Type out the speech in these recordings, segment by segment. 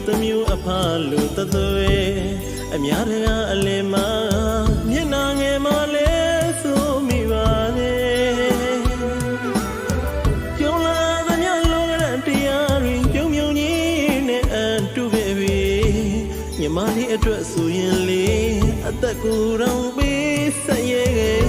တမျိုးအဖလူတသွေအများတကားအလင်းမှာမျက်နှာငယ်မှလဲဆိုမိပါလေကျုံလာသမျှလောကတရားတွေပြုံပြုံကြီးနဲ့အတူခဲ့ပြီညီမလေးအတွက်ဆိုရင်လေအသက်ကိုယ်တော်ပေးဆက်ရဲခဲ့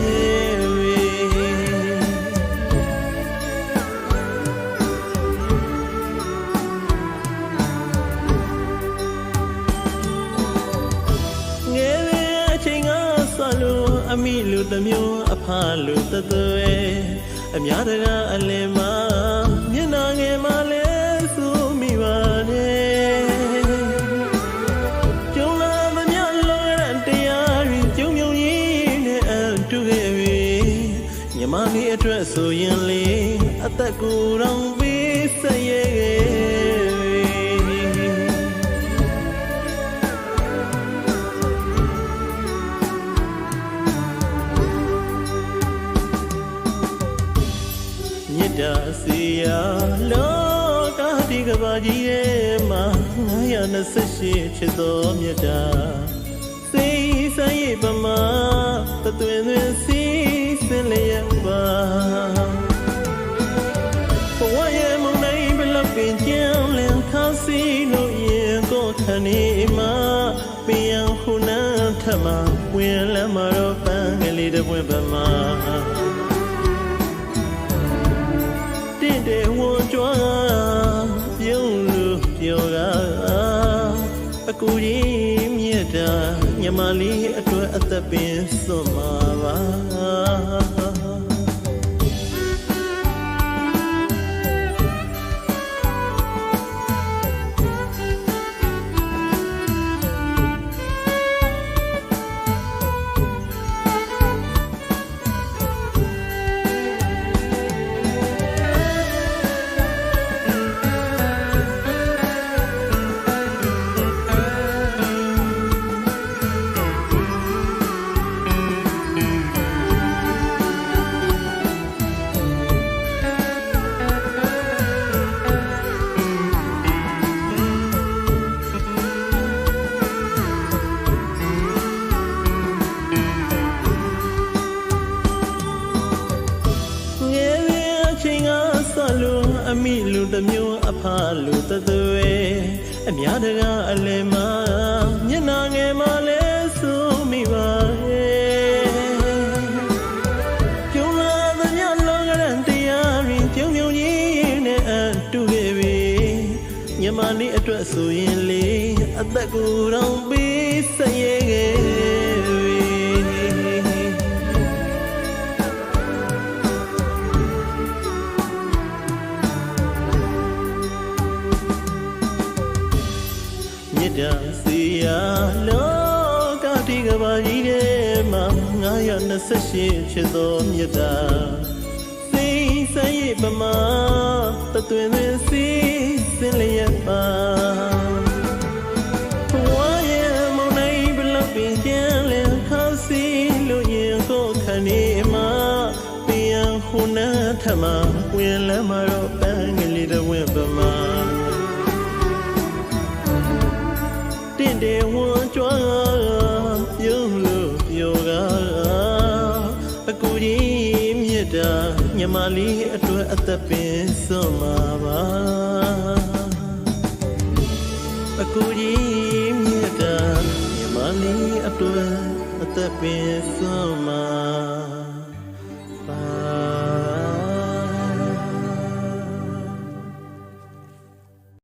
အမိလူတမျိုးအဖလူတသွေအများတကားအလင်းမှာမျက်နှာငယ်မှလဲဆိုမိပါနဲ့ကျုံလာသမျှလောကတရားတွေကျုံမြုံကြီးနဲ့အတူခဲ့ပြီညီမလေးအတွက်ဆိုရင်လေအသက်ကိုယ်တော်ပေးဆက်ရဲဒါစီယာလောကဒီကဘာကြီးရဲ့မှာ928ချစ်တော်မြတ်တာစိတ်ဆိုင်ရပမာတသွင်သွင်စီစင်လျက်ပါဘဝရဲ့မုန်တိုင်းဘလောက်ပင်ကြံလင်ခါစီလို့ရင်ကိုခဏီမှာပင်ရခုနာထမဝင်လမ်းမှာတော့ပန်းကလေးတစ်ပွင့်ပမာတဲ့ဝန်ကြွားပြုံးလို့ပြောတာအကူကြီးမြတ်တာညီမလေးအတွက်အသက်ပင်စွန့်မှာပါအမိလူတမျိုးအဖလူတသွေအများတကားအလင်းမှာမျက်နှာငယ်မှလဲဆိုမိပါရဲ့ကျုံလာသမျှလောကတရားတွေပြုံပြုံကြီးနဲ့အတူခဲ့ပြီညီမလေးအတွက်ဆိုရင်လေအသက်ကိုယ်တော်ပေးဆက်ရဲခဲ့ဒါစီယာလောကဒီကဘာကြီးရဲ့မှာ928ချစ်တော်မြတ်တာစိတ်ဆိုင်ရပမာတသွင်သွင်စီစင်လျက်ပါဝါရဲ့မုန်တိုင်းဘလောက်ပင်ကျန်လင်ခါစီလို့ရင်ကိုခဏီမှာပြန်ရခုနာထမဝင်လမ်းမှာတော့ပန်းကလေးတစ်ဝင့်ပမာတဲ့ဝန်ကြွားပြုံးလို့ပြောတာအကူကြီးမြတ်တာညီမလေးအတွက်အသက်ပင်စွန့်မှာပါအကူကြီးမြတ်တာညီမလေးအတွက်အသက်ပင်စွန့်မှာပါ